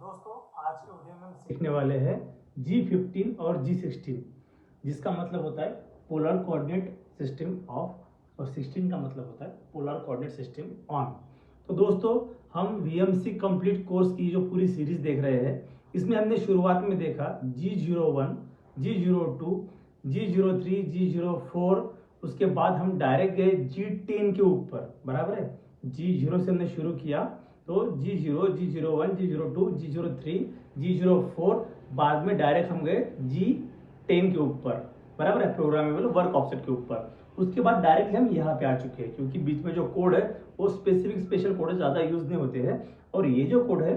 दोस्तों आज के वीडियो में हम सीखने वाले हैं G15 और G16, जिसका मतलब होता है पोलर कोऑर्डिनेट सिस्टम ऑफ और 16 का मतलब होता है पोलर कोऑर्डिनेट सिस्टम ऑन। तो दोस्तों हम VMC कंप्लीट कोर्स की जो पूरी सीरीज देख रहे हैं, इसमें हमने शुरुआत में देखा G01, G02, G03, G04, उसके बाद हम डायरेक्ट गए G10 के ऊपर, बराबर है। G0 से हमने शुरू किया तो G0, G01, G02, G03, G04, बाद में डायरेक्ट हम गए G10 के ऊपर, बराबर है, प्रोग्रामेबल वर्क ऑफसेट के ऊपर। उसके बाद डायरेक्ट हम यहाँ पे आ चुके हैं, क्योंकि बीच में जो कोड है वो स्पेशल कोड ज़्यादा यूज नहीं होते हैं। और ये जो कोड है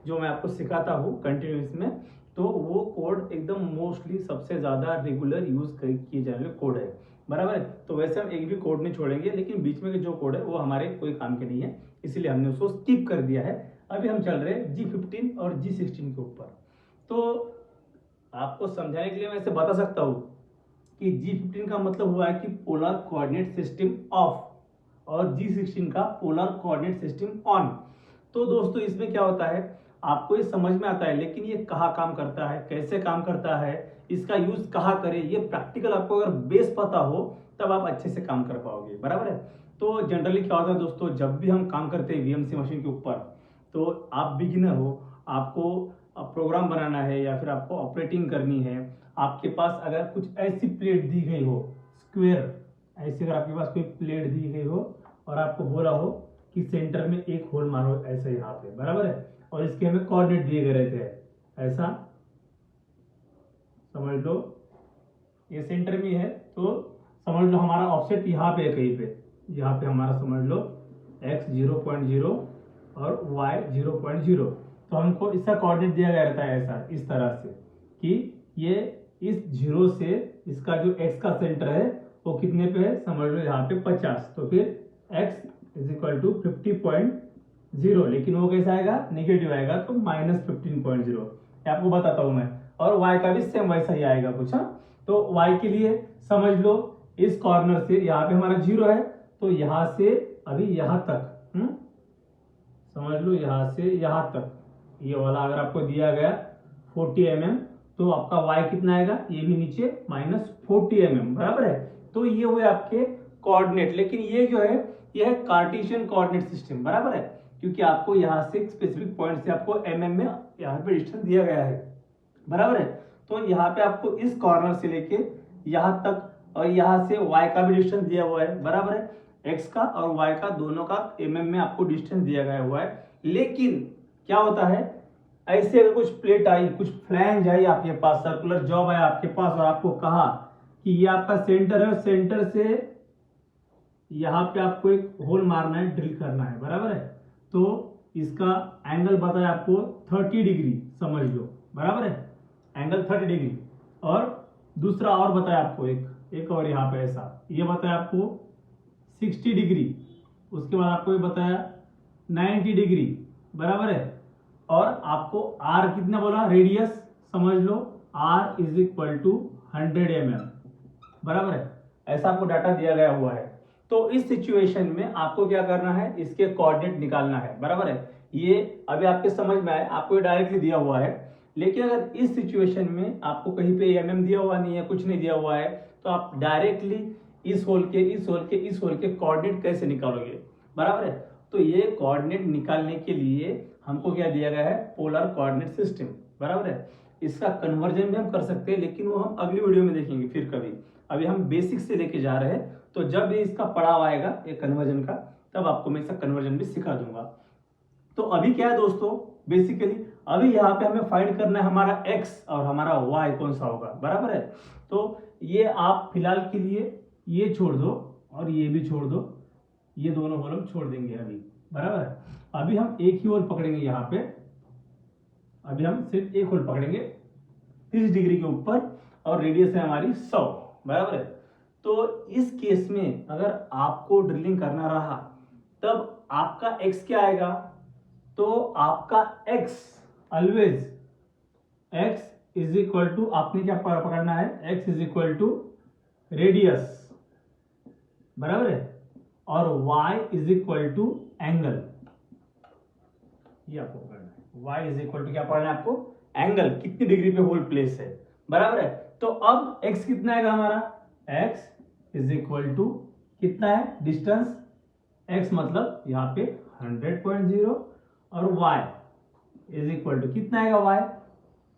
जो मैं आपको सिखाता हूँ कंटिन्यूस में, तो वो कोड एकदम मोस्टली सबसे ज़्यादा रेगुलर यूज किए जाने वाले कोड है, बराबर है। तो वैसे हम एक भी कोड नहीं छोड़ेंगे, लेकिन बीच में जो कोड है वो हमारे कोई काम के नहीं है, इसलिए हमने उसको स्किप कर दिया है। अभी हम चल रहे हैं G15 और G16 के ऊपर। तो आपको समझाने के लिए मैं इसे बता सकता हूँ कि G15 का मतलब हुआ है कि पोलर कोऑर्डिनेट सिस्टम ऑफ, और G16 का पोलर कोऑर्डिनेट सिस्टम ऑन। तो दोस्तों इसमें क्या होता है, आपको ये समझ में आता है, लेकिन ये कहाँ काम करता है, कैसे काम करता है, इसका यूज कहाँ करें, ये प्रैक्टिकल आपको अगर बेस पता हो तब आप अच्छे से काम कर पाओगे, बराबर है। तो जनरली क्या होता है दोस्तों, जब भी हम काम करते हैं VMC मशीन के ऊपर, तो आप बिगिनर हो, आपको प्रोग्राम बनाना है या फिर आपको ऑपरेटिंग करनी है, आपके पास अगर कुछ ऐसी प्लेट दी गई हो स्क्वायर, ऐसी अगर आपके पास कोई प्लेट दी गई हो और आपको बोला हो कि सेंटर में एक होल मारो ऐसे यहाँ पे, बराबर है, और इसके हमें कोऑर्डिनेट दिए गए रहते हैं, ऐसा समझ लो ये सेंटर में है, तो समझ लो हमारा ऑफसेट यहाँ पे है, कहीं पे यहाँ पे हमारा समझ लो x 0.0 और y 0.0। तो हमको इसका कोऑर्डिनेट दिया गया रहता है ऐसा, इस तरह से कि ये इस 0 से इसका जो x का सेंटर है वो कितने पे है, समझ लो यहाँ पे 50। तो फिर x इज इक्वल टू 50.0, लेकिन वो कैसा आएगा, निगेटिव आएगा, तो -15.0 आपको बताता हूँ मैं। और y का भी सेम वैसा ही आएगा कुछ। हाँ, तो y के लिए समझ लो इस कॉर्नर से यहाँ पे हमारा 0 है, तो यहाँ से अभी यहाँ तक, समझ लो यहाँ से यहाँ तक, ये वाला अगर आपको दिया गया 40 mm, तो आपका y कितना आएगा, ये भी नीचे -40 mm, बराबर है। तो ये हुए आपके कोऑर्डिनेट, लेकिन ये जो है ये है कार्टेशियन कोऑर्डिनेट सिस्टम, बराबर है, क्योंकि आपको यहाँ से स्पेसिफिक पॉइंट से आपको mm में यहाँ पे डिस्टेंस दिया गया है, बराबर है। तो यहाँ पे आपको इस कॉर्नर से लेके यहाँ तक, और यहाँ से y का भी डिस्टेंस दिया हुआ है, बराबर है, x का और y का दोनों का mm में आपको डिस्टेंस दिया गया हुआ है। लेकिन क्या होता है, ऐसे अगर कुछ प्लेट आई, कुछ फ्लैंज आई आपके पास, सर्कुलर जॉब आया आपके पास, और आपको कहा कि ये आपका सेंटर है, सेंटर से यहाँ पे आपको एक होल मारना है, ड्रिल करना है, बराबर है। तो इसका एंगल बताया आपको 30 डिग्री, समझ लो, बराबर है, एंगल 30 डिग्री। और दूसरा और बताया आपको एक और यहाँ पे ऐसा, ये बताया आपको 60 डिग्री, उसके बाद आपको ये बताया 90 डिग्री, बराबर है। और आपको R कितना बोला, रेडियस, समझ लो R is equal to 100 mm, बराबर है, ऐसा आपको डाटा दिया गया हुआ है। तो इस सिचुएशन में आपको क्या करना है, इसके कोऑर्डिनेट निकालना है, बराबर है। ये अभी आपके समझ में आए, आपको डायरेक्टली दिया हुआ है, लेकिन अगर इस सिचुएशन में आपको कहीं पे mm दिया हुआ नहीं है, कुछ नहीं दिया हुआ है, तो आप डायरेक्टली इस होल के इस होल के इस होल के कोऑर्डिनेट कैसे निकालोगे, बराबर है। तो ये कोऑर्डिनेट निकालने के लिए हमको क्या दिया गया है, पोलर कोऑर्डिनेट सिस्टम, बराबर है। इसका कन्वर्जन भी हम कर सकते हैं, लेकिन वो हम अगली वीडियो में देखेंगे फिर कभी। अभी हम बेसिक से लेके जा रहे हैं, तो जब ये इसका पड़ाव आएगा ये कन्वर्जन का, तब आपको मैं इसका कन्वर्जन भी सिखा दूंगा। तो अभी क्या है दोस्तों, बेसिकली अभी यहाँ पे हमें फाइंड करना है हमारा x और हमारा y कौन सा होगा, बराबर है। तो ये आप फिलहाल के लिए ये छोड़ दो और ये भी छोड़ दो, ये दोनों होल हम छोड़ देंगे अभी, बराबर है। अभी हम एक ही होल पकड़ेंगे यहाँ पे, अभी हम सिर्फ एक होल पकड़ेंगे 30 डिग्री के ऊपर, और रेडियस है हमारी 100, बराबर है। तो इस केस में अगर आपको ड्रिलिंग करना रहा, तब आपका x क्या आएगा, तो आपका x always x is equal to, आपने क्या पकड़ना है, x is equal to radius, बराबर है, और y is equal to angle, ये आपको करना है। y इज इक्वल टू क्या पढ़ना है आपको, एंगल कितनी डिग्री पे होल प्लेस है, बराबर है। तो अब x कितना आएगा हमारा, x इज इक्वल टू कितना है डिस्टेंस, x मतलब यहाँ पे 100.0 और y इज इक्वल टू कितना आएगा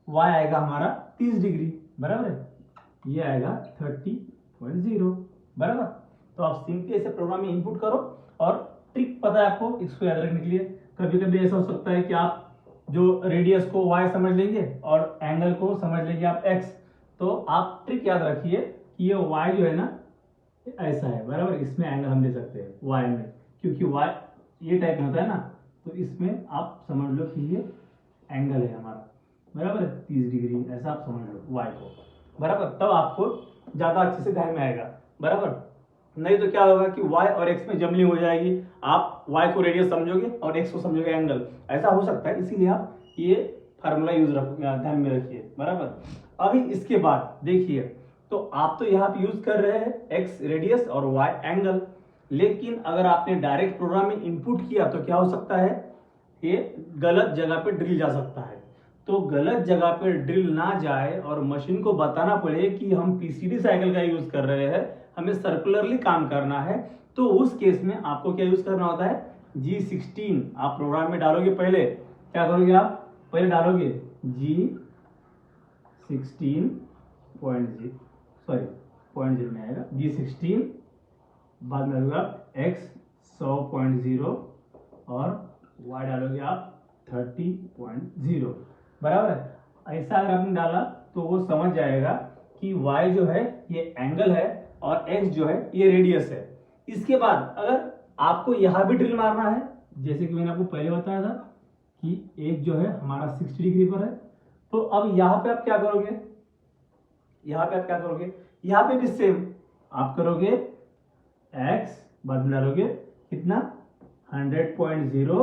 y आएगा हमारा 30 डिग्री, बराबर है, ये आएगा 30.0, बराबर। तो आप सिंपली ऐसे प्रोग्राम में इनपुट करो और ट्रिक पता है आपको इसको याद रखने के लिए। कभी कभी ऐसा हो सकता है कि आप जो रेडियस को y समझ लेंगे और एंगल को समझ लेंगे आप x, तो आप ट्रिक याद रखिए कि ये y जो है ना ऐसा है, बराबर, इसमें एंगल हम ले सकते हैं y में, क्योंकि y ये टाइप में होता है ना, तो इसमें आप समझ लो कि ये एंगल है हमारा, बराबर है, 30 डिग्री, ऐसा आप समझ लो y को, बराबर। तब आपको ज्यादा अच्छे से ध्यान में आएगा, बराबर। नहीं तो क्या होगा कि y और x में जमलिंग हो जाएगी, आप y को रेडियस समझोगे और x को समझोगे एंगल, ऐसा हो सकता है। इसीलिए आप ये फार्मूला यूज रखो, ध्यान में रखिए, बराबर। अभी इसके बाद देखिए, तो आप तो यहाँ पे यूज कर रहे हैं x रेडियस और y एंगल, लेकिन अगर आपने डायरेक्ट प्रोग्राम में इनपुट किया तो क्या हो सकता है, ये गलत जगह पे ड्रिल जा सकता है। तो गलत जगह पे ड्रिल ना जाए और मशीन को बताना पड़े कि हम पीसीडी साइकिल का यूज कर रहे हैं, हमें सर्कुलरली काम करना है, तो उस केस में आपको क्या यूज करना होता है, G16 आप प्रोग्राम में डालोगे। पहले क्या करोगे आप, पहले डालोगे G16 पॉइंट जीरो में आएगा G16, बाद में डालोगे आप x 100.0 और y डालोगे आप 30.0, बराबर है। ऐसा अगर आपने डाला तो वो समझ जाएगा कि y जो है ये एंगल है और x जो है ये रेडियस है। इसके बाद अगर आपको यहाँ भी ड्रिल मारना है, जैसे कि मैंने आपको पहले बताया था कि एक जो है हमारा 60 डिग्री पर है, तो अब यहाँ पे आप क्या करोगे, यहाँ पे भी सेम आप करोगे, x बाद में डालोगे कितना 100.0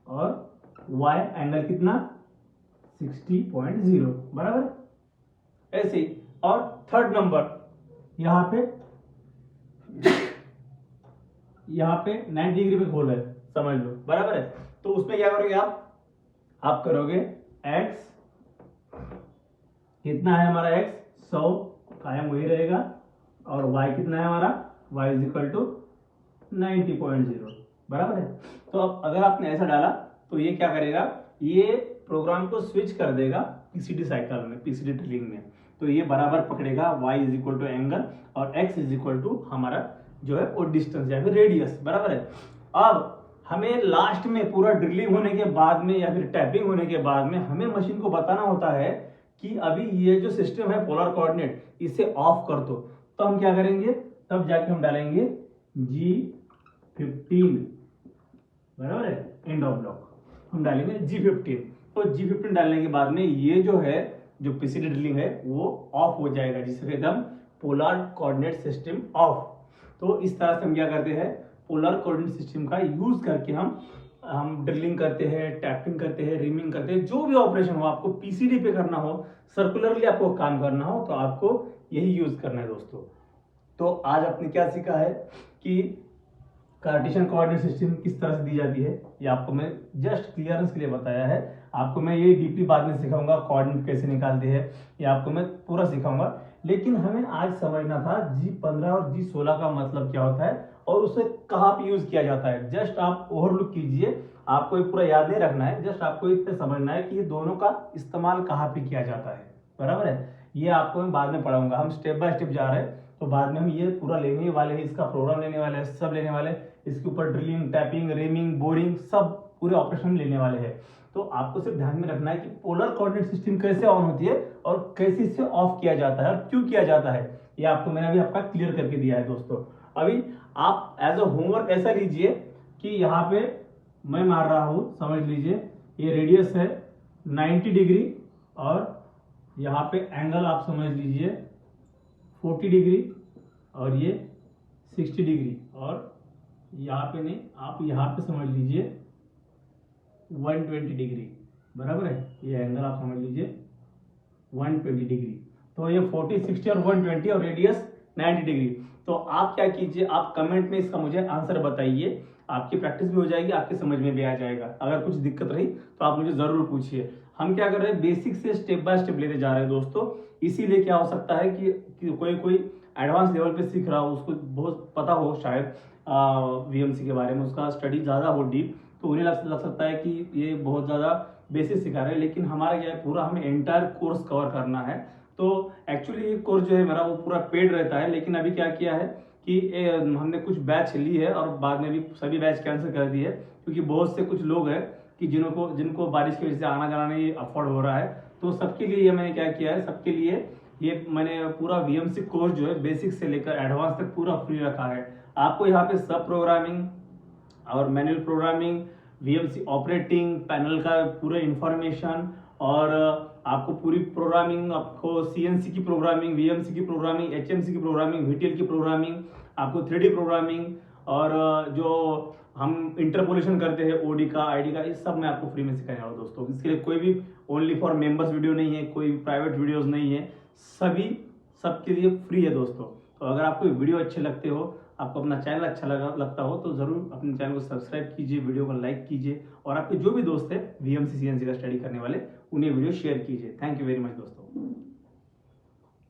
और y एंगल कितना 60.0, बराबर। ऐसे ही और थर्ड नंबर यहाँ पे 90 डिग्री पे खोल है, समझ लो, बराबर है। तो उसमें क्या करोगे आप करोगे x कितना है हमारा, x 100 कायम वही रहेगा और y कितना है हमारा, y इज इक्वल टू 90.0, बराबर है। तो अब अगर आपने ऐसा डाला तो ये क्या करेगा, ये प्रोग्राम को स्विच कर देगा पीसीडी साइकिल में, पीसीडी ड्रिलिंग में। तो ये बराबर पकड़ेगा y is equal to angle और x इज इक्वल टू हमारा जो है वो डिस्टेंस या फिर रेडियस, बराबर है। अब हमें लास्ट में पूरा ड्रिलिंग होने के बाद में या फिर टैपिंग होने के बाद में हमें मशीन को बताना होता है कि अभी ये जो सिस्टम है पोलर कोऑर्डिनेट, इसे ऑफ कर दो। तो हम क्या करेंगे, तब जाके हम डालेंगे G15, बराबर है, एंड ऑफ ब्लॉक हम डालेंगे G15। तो G15 डालने के बाद में ये जो है जो पीसीडी ड्रिलिंग है वो ऑफ हो जाएगा, जिसे कहते हैं हम पोलर कोऑर्डिनेट सिस्टम ऑफ। तो इस तरह से हम क्या करते हैं, पोलर कोऑर्डिनेट सिस्टम का यूज करके हम ड्रिलिंग करते हैं, टैपिंग करते हैं, रिमिंग करते हैं, जो भी ऑपरेशन हो आपको पीसीडी पे करना हो, सर्कुलरली आपको काम करना हो, तो आपको यही यूज करना है दोस्तों। तो आज आपने क्या सीखा है कि कार्टेशियन कोऑर्डिनेट सिस्टम किस तरह से दी जाती है, ये आपको मैं जस्ट क्लियरेंस के लिए बताया है। आपको मैं ये डीपली बाद में सिखाऊंगा, कोऑर्डिनेट कैसे निकालते हैं ये आपको मैं पूरा सिखाऊंगा। लेकिन हमें आज समझना था G15 और G16 का मतलब क्या होता है और उसे कहाँ पे यूज किया जाता है। जस्ट आप ओवरलुक कीजिए, आपको ये पूरा याद नहीं रखना है, जस्ट आपको इतना समझना है कि ये दोनों का इस्तेमाल कहाँ पे किया जाता है, बराबर है। ये आपको मैं बाद में पढ़ाऊंगा, हम स्टेप बाय स्टेप जा रहे हैं, तो बाद में हम ये पूरा लेने वाले हैं, इसका प्रोग्राम लेने वाले हैं, सब लेने वाले हैं, इसके ऊपर ड्रिलिंग, टैपिंग, रिमिंग, बोरिंग सब पूरे ऑपरेशन लेने वाले हैं। तो आपको सिर्फ ध्यान में रखना है कि पोलर कोऑर्डिनेट सिस्टम कैसे ऑन होती है और कैसे इसे ऑफ किया जाता है और क्यों किया जाता है, ये आपको मैंने अभी आपका क्लियर करके दिया है दोस्तों। अभी आप एज अ होमवर्क ऐसा लीजिए कि यहाँ पे मैं मार रहा हूँ, समझ लीजिए ये रेडियस है 90 डिग्री और यहाँ पे एंगल आप समझ लीजिए 40 डिग्री और ये 60 डिग्री, और यहाँ पे नहीं, आप यहाँ पे समझ लीजिए 120 डिग्री, बराबर है। ये एंगल आप समझ लीजिए 120 डिग्री। तो ये 40, 60 और 120 और रेडियस 90 डिग्री। तो आप क्या कीजिए, आप कमेंट में इसका मुझे आंसर बताइए। आपकी प्रैक्टिस भी हो जाएगी, आपके समझ में भी आ जाएगा। अगर कुछ दिक्कत रही तो आप मुझे ज़रूर पूछिए। हम क्या कर रहे हैं, बेसिक से स्टेप बाय स्टेप लेते जा रहे हैं दोस्तों। इसीलिए क्या हो सकता है कि कोई एडवांस लेवल पे सीख रहा हो, उसको बहुत पता हो शायद वीएमसी के बारे में, उसका स्टडी ज़्यादा हो डीप, तो उन्हें लग सकता है कि ये बहुत ज़्यादा बेसिक सिखा रहे हैं। लेकिन हमारा क्या है, पूरा हमें एंटायर कोर्स कवर करना है। तो एक्चुअली ये कोर्स जो है मेरा वो पूरा पेड रहता है, लेकिन अभी क्या किया है कि हमने कुछ बैच ली है और बाद में भी सभी बैच कैंसिल कर दिए, क्योंकि बहुत से कुछ लोग हैं कि जिनको बारिश की वजह से आना जाना नहीं अफोर्ड हो रहा है। तो सबके लिए ये मैंने क्या किया है, सबके लिए ये मैंने पूरा वीएमसी कोर्स जो है बेसिक से लेकर एडवांस तक पूरा फ्री रखा है। आपको यहाँ पे सब प्रोग्रामिंग और manual programming, VMC operating panel का पूरा इंफॉर्मेशन, और आपको पूरी प्रोग्रामिंग, आपको सीएनसी की प्रोग्रामिंग, वीएमसी की प्रोग्रामिंग, एचएमसी की प्रोग्रामिंग, वीटीएल की प्रोग्रामिंग, आपको 3D प्रोग्रामिंग, और जो हम इंटरपोलेशन करते हैं ओडी का, आईडी का, ये सब मैं आपको फ्री में सिखाने वाला हूँ दोस्तों। इसके लिए कोई भी ओनली फॉर मेंबर्स वीडियो नहीं है, कोई प्राइवेट वीडियोस नहीं है, सभी सबके लिए फ्री है दोस्तों। तो अगर आपको वीडियो अच्छे लगते हो, आपको अपना चैनल अच्छा लगता हो, तो ज़रूर अपने चैनल को सब्सक्राइब कीजिए, वीडियो को लाइक कीजिए, और आपके जो भी दोस्त है वीएमसी सीएनसी का स्टडी करने वाले, उन्हें वीडियो शेयर कीजिए। थैंक यू वेरी मच दोस्तों।